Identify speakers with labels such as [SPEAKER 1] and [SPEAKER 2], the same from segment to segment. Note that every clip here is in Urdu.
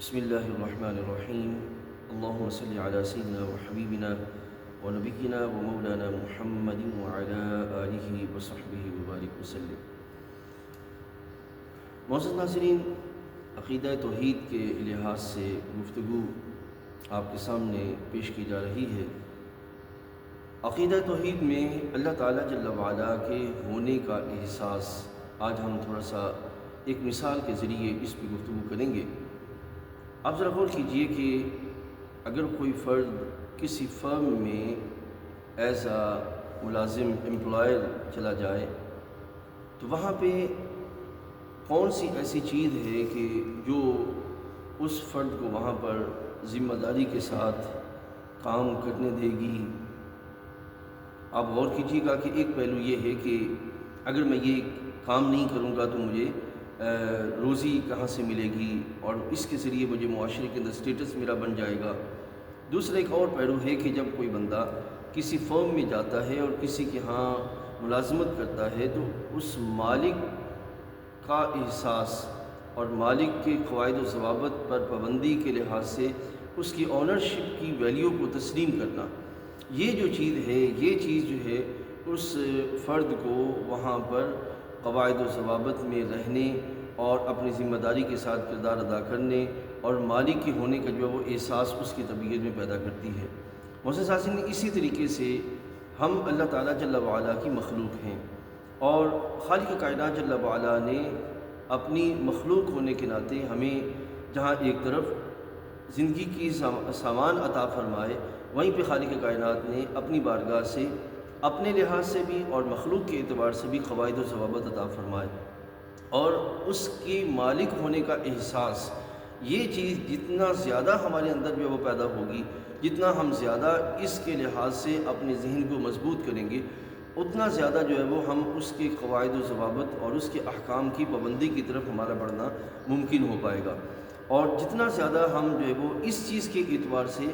[SPEAKER 1] بسم اللہ الرحمن الرحیم اللہم صلی علی سیدنا و حبیبنا و نبینا و مولانا محمد وعلی آلہ و صحبہ وبارک وسلم۔ معزز ناظرین، عقیدہ توحید کے لحاظ سے گفتگو آپ کے سامنے پیش کی جا رہی ہے۔ عقیدہ توحید میں اللہ تعالیٰ جل وعلا کے ہونے کا احساس آج ہم تھوڑا سا ایک مثال کے ذریعے اس پہ گفتگو کریں گے۔ آپ ذرا غور کیجئے کہ اگر کوئی فرد کسی فرم میں ایز اے ملازم امپلائر چلا جائے تو وہاں پہ کون سی ایسی چیز ہے کہ جو اس فرد کو وہاں پر ذمہ داری کے ساتھ کام کرنے دے گی۔ آپ غور کیجیے گا کہ ایک پہلو یہ ہے کہ اگر میں یہ کام نہیں کروں گا تو مجھے روزی کہاں سے ملے گی اور اس کے ذریعے مجھے معاشرے کے اندر سٹیٹس میرا بن جائے گا۔ دوسرا ایک اور پہلو ہے کہ جب کوئی بندہ کسی فرم میں جاتا ہے اور کسی کے ہاں ملازمت کرتا ہے تو اس مالک کا احساس اور مالک کے قواعد و ضوابط پر پابندی کے لحاظ سے اس کی اونرشپ کی ویلیو کو تسلیم کرنا، یہ جو چیز ہے، یہ چیز جو ہے اس فرد کو وہاں پر قواعد و ضوابط میں رہنے اور اپنی ذمہ داری کے ساتھ کردار ادا کرنے اور مالک کے ہونے کا جو وہ احساس اس کی طبیعت میں پیدا کرتی ہے۔ معزز ناظرین، اسی طریقے سے ہم اللہ تعالیٰ جل وعلا کی مخلوق ہیں اور خالق کائنات جل وعلا نے اپنی مخلوق ہونے کے ناطے ہمیں جہاں ایک طرف زندگی کی سامان عطا فرمائے، وہیں پہ خالق کائنات نے اپنی بارگاہ سے اپنے لحاظ سے بھی اور مخلوق کے اعتبار سے بھی قواعد و ضوابط عطا فرمائے، اور اس کی مالک ہونے کا احساس، یہ چیز جتنا زیادہ ہمارے اندر جو وہ پیدا ہوگی، جتنا ہم زیادہ اس کے لحاظ سے اپنے ذہن کو مضبوط کریں گے، اتنا زیادہ جو ہے وہ ہم اس کے قواعد و ضوابط اور اس کے احکام کی پابندی کی طرف ہمارا بڑھنا ممکن ہو پائے گا۔ اور جتنا زیادہ ہم جو ہے وہ اس چیز کے اعتبار سے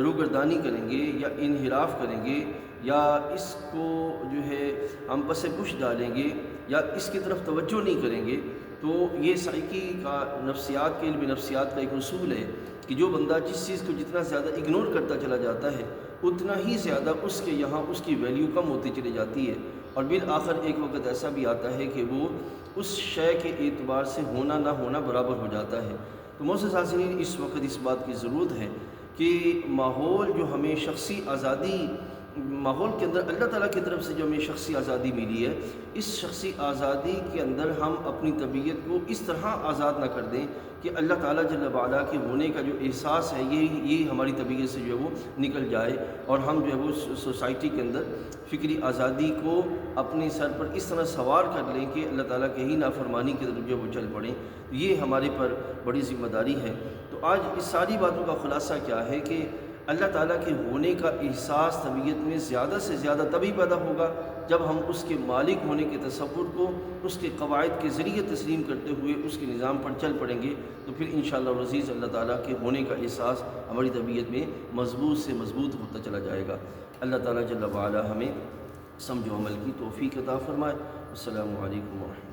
[SPEAKER 1] روگردانی کریں گے یا انحراف کریں گے یا اس کو جو ہے ہم پس پش ڈالیں گے یا اس کی طرف توجہ نہیں کریں گے، تو یہ سائیکی کا نفسیات کے علم نفسیات کا ایک اصول ہے کہ جو بندہ جس چیز کو جتنا زیادہ اگنور کرتا چلا جاتا ہے اتنا ہی زیادہ اس کے یہاں اس کی ویلیو کم ہوتی چلی جاتی ہے، اور بالآخر ایک وقت ایسا بھی آتا ہے کہ وہ اس شے کے اعتبار سے ہونا نہ ہونا برابر ہو جاتا ہے۔ تو معزز ناظرین، اس وقت اس بات کی ضرورت ہے کہ ماحول جو ہمیں شخصی آزادی، ماحول کے اندر اللہ تعالیٰ کی طرف سے جو ہمیں شخصی آزادی ملی ہے، اس شخصی آزادی کے اندر ہم اپنی طبیعت کو اس طرح آزاد نہ کر دیں کہ اللہ تعالیٰ جل وعلا کے ہونے کا جو احساس ہے یہ ہماری طبیعت سے جو ہے وہ نکل جائے، اور ہم جو ہے وہ سوسائٹی کے اندر فکری آزادی کو اپنے سر پر اس طرح سوار کر لیں کہ اللہ تعالیٰ کے ہی نافرمانی کی طرف جو ہے وہ چل پڑیں۔ یہ ہمارے پر بڑی ذمہ داری ہے۔ تو آج اس ساری باتوں کا خلاصہ کیا ہے کہ اللہ تعالیٰ کے ہونے کا احساس طبیعت میں زیادہ سے زیادہ تبھی پیدا ہوگا جب ہم اس کے مالک ہونے کے تصور کو اس کے قواعد کے ذریعے تسلیم کرتے ہوئے اس کے نظام پر چل پڑیں گے، تو پھر انشاءاللہ العزیز اللہ تعالیٰ کے ہونے کا احساس ہماری طبیعت میں مضبوط سے مضبوط ہوتا چلا جائے گا۔ اللہ تعالیٰ جل وعلا ہمیں سمجھ و عمل کی توفیق عطا فرمائے۔ السلام علیکم ورحمۃ اللہ۔